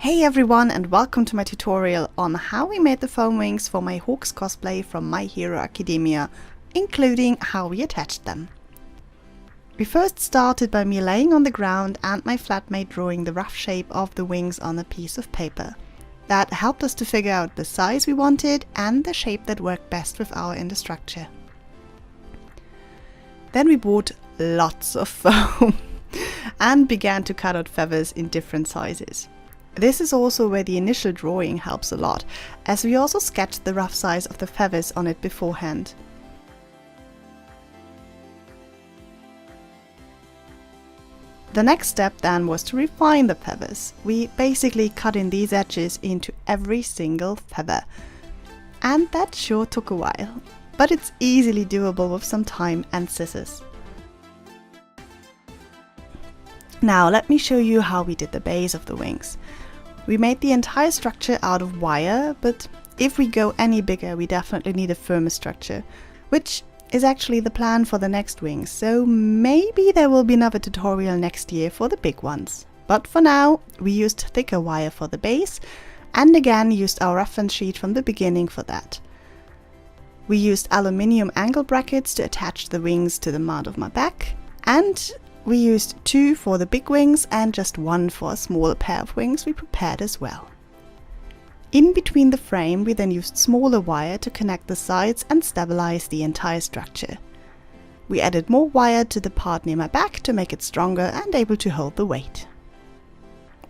Hey everyone, and welcome to my tutorial on how we made the foam wings for my Hawks cosplay from My Hero Academia, including how we attached them. We first started by me laying on the ground and my flatmate drawing the rough shape of the wings on a piece of paper. That helped us to figure out the size we wanted and the shape that worked best with our inner structure. Then we bought lots of foam and began to cut out feathers in different sizes. This is also where the initial drawing helps a lot, as we also sketched the rough size of the feathers on it beforehand. The next step then was to refine the feathers. We basically cut in these edges into every single feather. And that sure took a while, but it's easily doable with some time and scissors. Now let me show you how we did the base of the wings. We made the entire structure out of wire, but if we go any bigger we definitely need a firmer structure, which is actually the plan for the next wings, so maybe there will be another tutorial next year for the big ones. But for now we used thicker wire for the base, and again used our reference sheet from the beginning for that. We used aluminium angle brackets to attach the wings to the mount of my back, and we used 2 for the big wings and just 1 for a smaller pair of wings we prepared as well. In between the frame we then used smaller wire to connect the sides and stabilize the entire structure. We added more wire to the part near my back to make it stronger and able to hold the weight.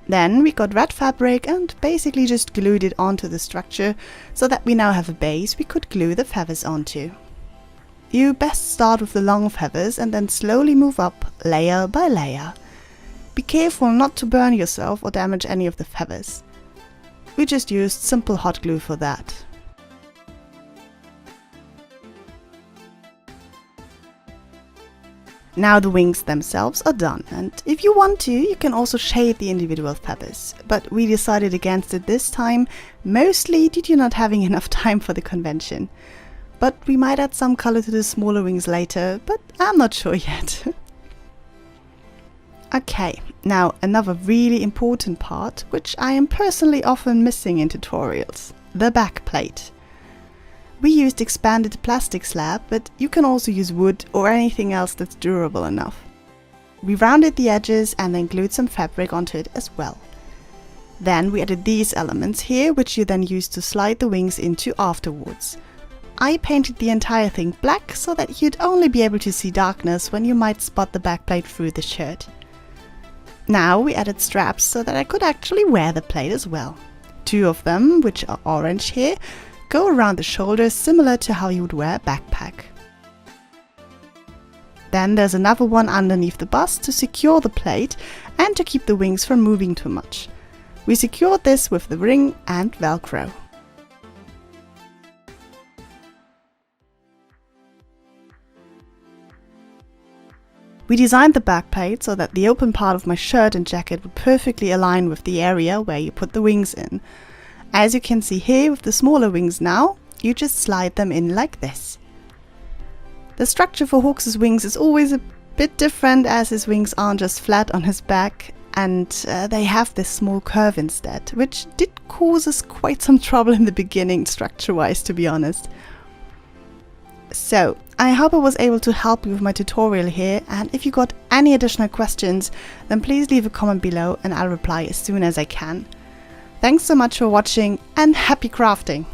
Then we got red fabric and basically just glued it onto the structure so that we now have a base we could glue the feathers onto. You best start with the long feathers and then slowly move up layer by layer. Be careful not to burn yourself or damage any of the feathers. We just used simple hot glue for that. Now the wings themselves are done, and if you want to, you can also shade the individual feathers. But we decided against it this time, mostly due to not having enough time for the convention. But we might add some color to the smaller wings later, but I'm not sure yet. Okay, now another really important part, which I am personally often missing in tutorials, the back plate. We used expanded plastic slab, but you can also use wood or anything else that's durable enough. We rounded the edges and then glued some fabric onto it as well. Then we added these elements here, which you then use to slide the wings into afterwards. I painted the entire thing black so that you'd only be able to see darkness when you might spot the backplate through the shirt. Now we added straps so that I could actually wear the plate as well. 2 of them, which are orange here, go around the shoulders similar to how you would wear a backpack. Then there's another one underneath the bust to secure the plate and to keep the wings from moving too much. We secured this with the ring and Velcro. We designed the backplate so that the open part of my shirt and jacket would perfectly align with the area where you put the wings in. As you can see here with the smaller wings now, you just slide them in like this. The structure for Hawks' wings is always a bit different, as his wings aren't just flat on his back and they have this small curve instead, which did cause us quite some trouble in the beginning structure-wise, to be honest. So, I hope I was able to help you with my tutorial here, and if you got any additional questions, then please leave a comment below and I'll reply as soon as I can. Thanks so much for watching and happy crafting!